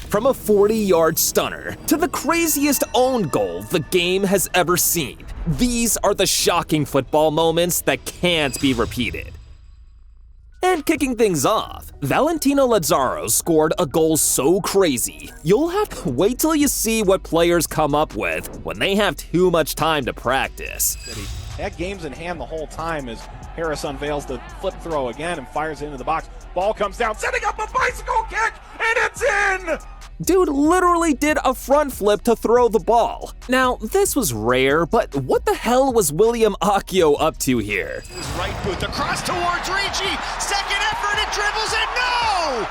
From a 40-yard stunner to the craziest own goal the game has ever seen. These are the shocking football moments that can't be repeated. And kicking things off, Valentino Lazaro scored a goal so crazy, you'll have to wait till you see what players come up with when they have too much time to practice. That game's in hand the whole time as Harris unveils the flip throw again and fires it into the box. Ball comes down, setting up a bicycle kick, and it's in! Dude literally did a front flip to throw the ball. Now, this was rare, but what the hell was William Akio up to here? His right boot, the cross towards Ricci, second effort, it dribbles it, no!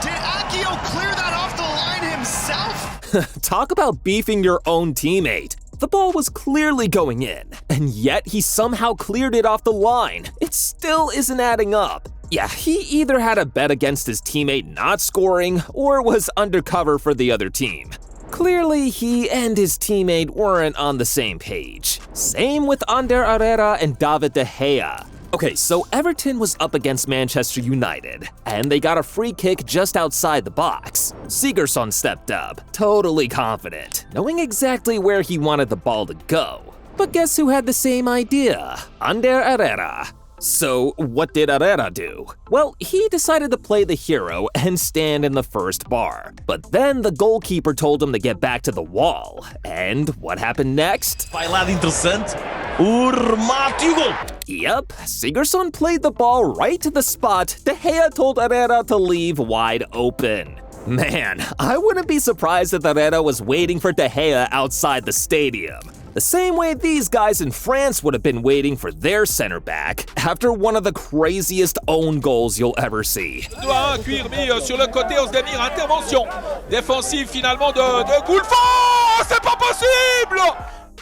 Did Akio clear that off the line himself? Talk about beefing your own teammate. The ball was clearly going in, and yet he somehow cleared it off the line. It still isn't adding up. Yeah, he either had a bet against his teammate not scoring or was undercover for the other team. Clearly, he and his teammate weren't on the same page. Same with Ander Herrera and David De Gea. Okay, so Everton was up against Manchester United, and they got a free kick just outside the box. Sigurdsson stepped up, totally confident, knowing exactly where he wanted the ball to go. But guess who had the same idea? Ander Herrera. So what did Herrera do? Well, he decided to play the hero and stand in the first bar. But then the goalkeeper told him to get back to the wall. And what happened next? Bailada interessante. Remate e gol. Yep, Sigurdsson played the ball right to the spot De Gea told Herrera to leave wide open. Man, I wouldn't be surprised if Herrera was waiting for De Gea outside the stadium. The same way these guys in France would have been waiting for their center back after one of the craziest own goals you'll ever see. Cuir mis sur le côté, Ozdemir, intervention défensive finalement de Goulfon, c'est pas possible!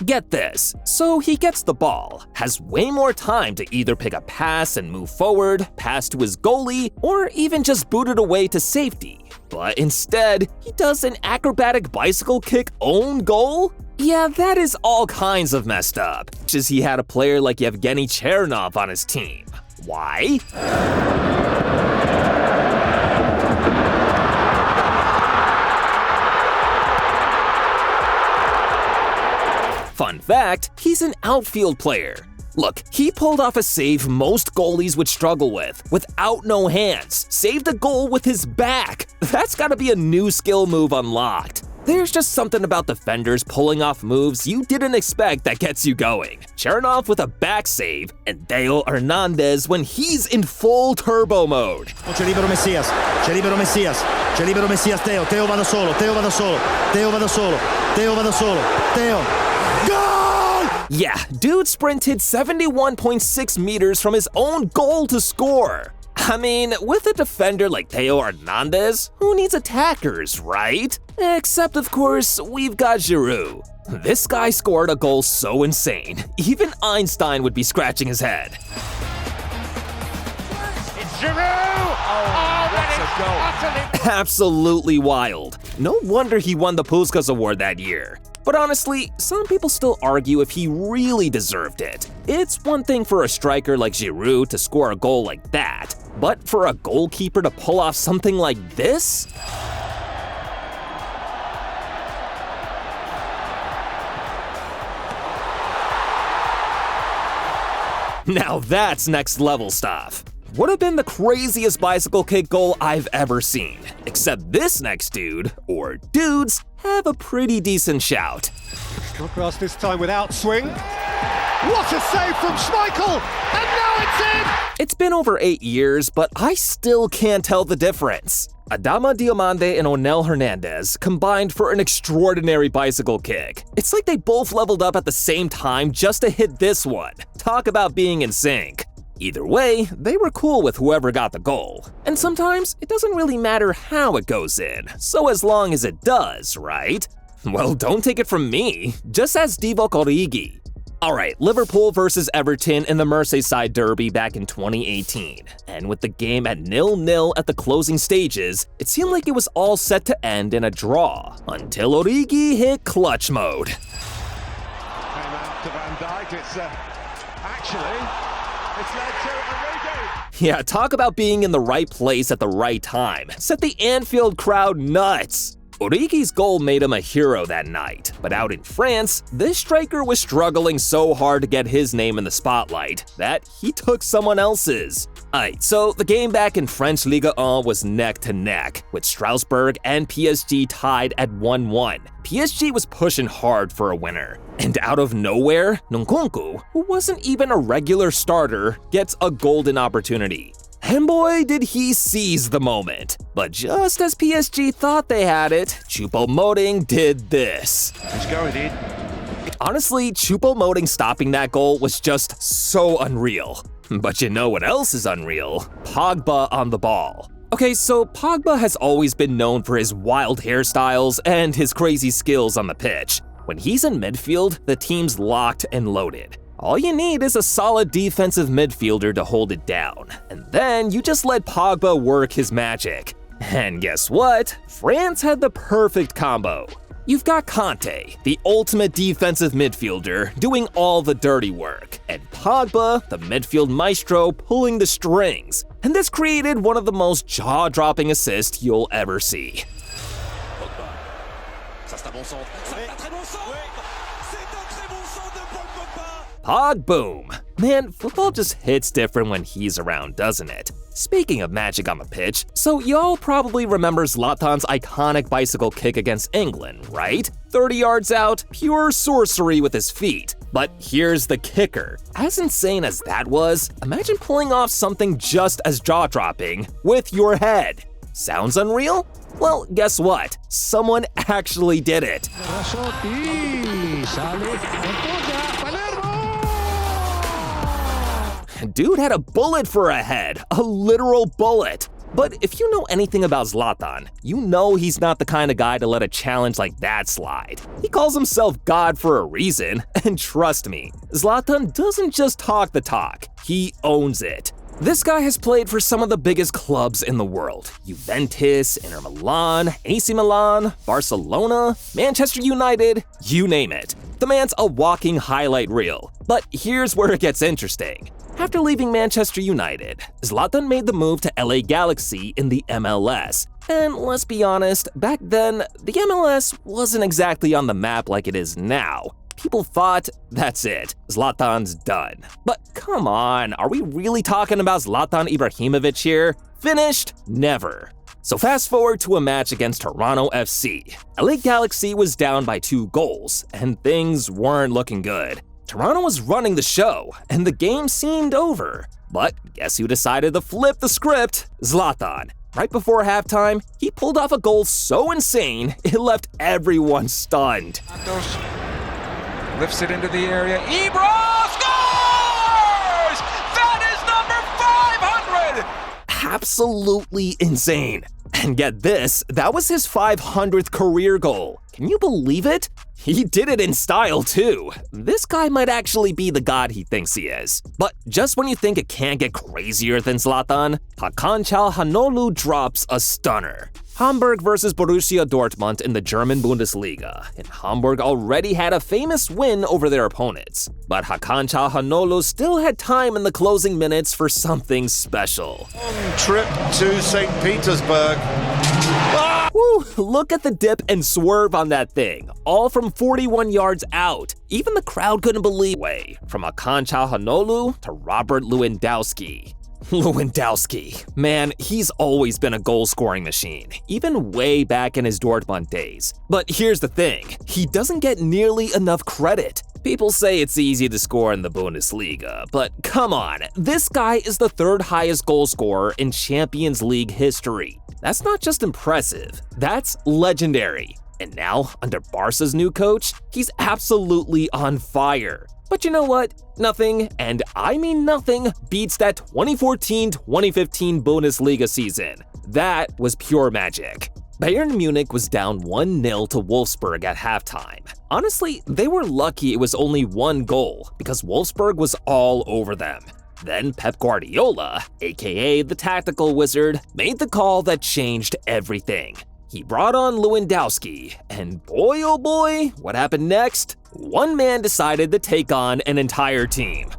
Get this, so he gets the ball, has way more time to either pick a pass and move forward, pass to his goalie, or even just boot it away to safety. But instead, he does an acrobatic bicycle kick own goal? Yeah, that is all kinds of messed up, just as he had a player like Yevgeny Chernov on his team. Why? Fun fact, he's an outfield player. Look, he pulled off a save most goalies would struggle with, without no hands. Saved a goal with his back. That's gotta be a new skill move unlocked. There's just something about defenders pulling off moves you didn't expect that gets you going. Chernov with a back save, and Dale Hernandez when he's in full turbo mode. C'è libero Messias, c'è libero Messias, c'è libero Messias, Teo vado solo, Teo vado solo, Teo vado solo, Teo vado solo, Teo. Goal! Yeah, dude sprinted 71.6 meters from his own goal to score. I mean, with a defender like Theo Hernandez, who needs attackers, right? Except, of course, we've got Giroud. This guy scored a goal so insane, even Einstein would be scratching his head. It's Giroud! Oh, that's a goal. Absolutely wild. No wonder he won the Puskas Award that year. But honestly, some people still argue if he really deserved it. It's one thing for a striker like Giroud to score a goal like that, but for a goalkeeper to pull off something like this? Now that's next level stuff. Would have been the craziest bicycle kick goal I've ever seen. Except this next dude, or dudes, have a pretty decent shout. Across this time without swing. What a save from Schmeichel! And now it's in! It's been over 8 years, but I still can't tell the difference. Adama Diomande and Onel Hernandez combined for an extraordinary bicycle kick. It's like they both leveled up at the same time just to hit this one. Talk about being in sync. Either way, they were cool with whoever got the goal. And sometimes, it doesn't really matter how it goes in, so as long as it does, right? Well, don't take it from me, just ask Divock Origi. Alright, Liverpool versus Everton in the Merseyside derby back in 2018. And with the game at 0-0 at the closing stages, it seemed like it was all set to end in a draw, until Origi hit clutch mode. Came out to Van Dijk, it's led to Origi. Yeah, talk about being in the right place at the right time. Set the Anfield crowd nuts. Origi's goal made him a hero that night, but out in France, this striker was struggling so hard to get his name in the spotlight that he took someone else's. Alright, so the game back in French Ligue 1 was neck to neck, with Strasbourg and PSG tied at 1-1. PSG was pushing hard for a winner. And out of nowhere, Nkunku, who wasn't even a regular starter, gets a golden opportunity. And boy, did he seize the moment. But just as PSG thought they had it, Choupo-Moting did this. He's going in. Honestly, Choupo-Moting stopping that goal was just so unreal. But you know what else is unreal? Pogba on the ball. Okay, so Pogba has always been known for his wild hairstyles and his crazy skills on the pitch. When he's in midfield, the team's locked and loaded. All you need is a solid defensive midfielder to hold it down, and then you just let Pogba work his magic. And guess what? France had the perfect combo. You've got Kanté, the ultimate defensive midfielder, doing all the dirty work, and Pogba, the midfield maestro, pulling the strings. And this created one of the most jaw-dropping assists you'll ever see. Pog boom. Man, football just hits different when he's around, doesn't it? Speaking of magic on the pitch, so y'all probably remember Zlatan's iconic bicycle kick against England, right? 30 yards out, pure sorcery with his feet. But here's the kicker. As insane as that was, imagine pulling off something just as jaw-dropping with your head. Sounds unreal? Well, guess what? Someone actually did it. Dude had a bullet for a head, a literal bullet. But if you know anything about Zlatan, you know he's not the kind of guy to let a challenge like that slide. He calls himself God for a reason, and trust me, Zlatan doesn't just talk the talk, he owns it. This guy has played for some of the biggest clubs in the world: Juventus, Inter Milan, AC Milan, Barcelona, Manchester United, you name it. The man's a walking highlight reel. But here's where it gets interesting. After leaving Manchester United, Zlatan made the move to LA Galaxy in the MLS. And let's be honest, back then, the MLS wasn't exactly on the map like it is now. People thought, that's it, Zlatan's done. But come on, are we really talking about Zlatan Ibrahimovic here? Finished? Never. So fast forward to a match against Toronto FC. LA Galaxy was down by 2 goals, and things weren't looking good. Toronto was running the show, and the game seemed over. But guess who decided to flip the script? Zlatan. Right before halftime, he pulled off a goal so insane, it left everyone stunned. Lifts it into the area. Ibra scores! That is number 500! Absolutely insane. And get this, that was his 500th career goal. Can you believe it? He did it in style too. This guy might actually be the god he thinks he is. But just when you think it can't get crazier than Zlatan, Hakan Çalhanoğlu drops a stunner. Hamburg versus Borussia Dortmund in the German Bundesliga, and Hamburg already had a famous win over their opponents. But Hakan Çalhanoğlu still had time in the closing minutes for something special. Long trip to St. Petersburg. Woo, look at the dip and swerve on that thing, all from 41 yards out. Even the crowd couldn't believe it. From Hakan Çalhanoğlu to Robert Lewandowski. Lewandowski. Man, he's always been a goal-scoring machine, even way back in his Dortmund days. But here's the thing, he doesn't get nearly enough credit. People say it's easy to score in the Bundesliga, but come on, this guy is the 3rd highest goal scorer in Champions League history. That's not just impressive, that's legendary. And now, under Barca's new coach, he's absolutely on fire. But you know what? Nothing, and I mean nothing, beats that 2014-2015 Bundesliga season. That was pure magic. Bayern Munich was down 1-0 to Wolfsburg at halftime. Honestly, they were lucky it was only 1 goal, because Wolfsburg was all over them. Then Pep Guardiola, aka the tactical wizard, made the call that changed everything. He brought on Lewandowski, and boy oh boy, what happened next? One man decided to take on an entire team.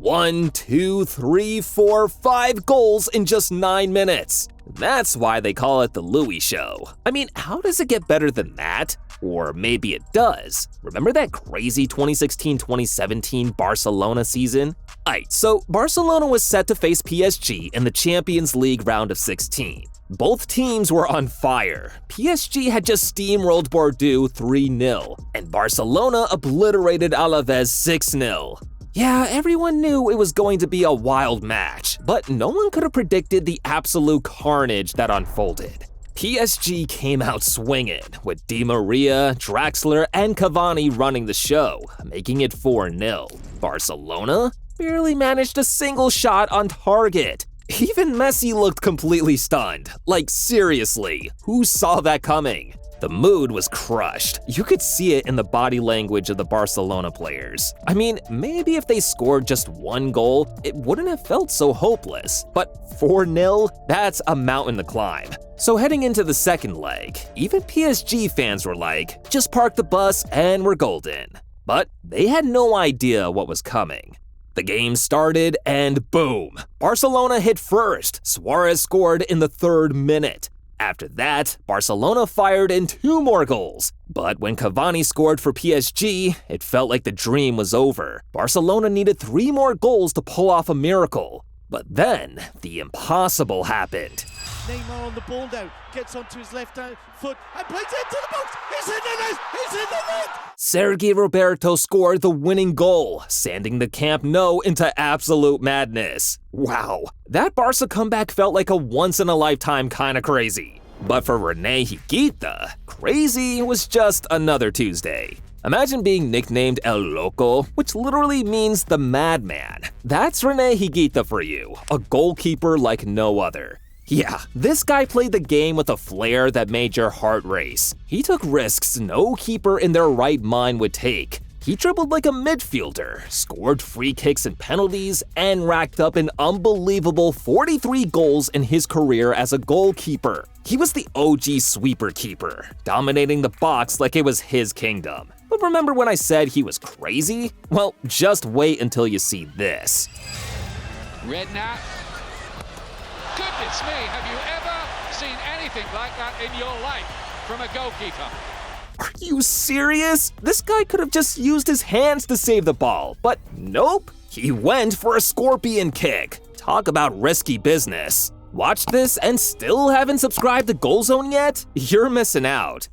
1, 2, 3, 4, 5 goals in just 9 minutes. That's why they call it the Louis Show. I mean, how does it get better than that? Or maybe it does. Remember that crazy 2016-2017 Barcelona season? Aight, so Barcelona was set to face PSG in the Champions League round of 16. Both teams were on fire. PSG had just steamrolled Bordeaux 3-0, and Barcelona obliterated Alaves 6-0. Yeah, everyone knew it was going to be a wild match, but no one could have predicted the absolute carnage that unfolded. PSG came out swinging, with Di Maria, Draxler, and Cavani running the show, making it 4-0. Barcelona barely managed a single shot on target. Even Messi looked completely stunned. Like, seriously, who saw that coming? The mood was crushed. You could see it in the body language of the Barcelona players. I mean, maybe if they scored just 1 goal, it wouldn't have felt so hopeless. But 4-0? That's a mountain to climb. So heading into the second leg, even PSG fans were like, just park the bus and we're golden. But they had no idea what was coming. The game started and boom! Barcelona hit first. Suarez scored in the 3rd minute. After that, Barcelona fired in 2 more goals. But when Cavani scored for PSG, it felt like the dream was over. Barcelona needed 3 more goals to pull off a miracle. But then, the impossible happened. Neymar on the ball now, gets onto his left foot and plays into the box. He's in the net! He's in the net! Sergi Roberto scored the winning goal, sending the Camp Nou into absolute madness. Wow, that Barca comeback felt like a once-in-a-lifetime kind of crazy. But for Rene Higuita, crazy was just another Tuesday. Imagine being nicknamed El Loco, which literally means the madman. That's Rene Higuita for you, a goalkeeper like no other. Yeah, this guy played the game with a flair that made your heart race. He took risks no keeper in their right mind would take. He dribbled like a midfielder, scored free kicks and penalties, and racked up an unbelievable 43 goals in his career as a goalkeeper. He was the OG sweeper keeper, dominating the box like it was his kingdom. But remember when I said he was crazy? Well, just wait until you see this. Redknapp. Goodness me, have you ever seen anything like that in your life from a goalkeeper? Are you serious? This guy could have just used his hands to save the ball, but nope. He went for a scorpion kick. Talk about risky business. Watch this and still haven't subscribed to Goal Zone yet? You're missing out.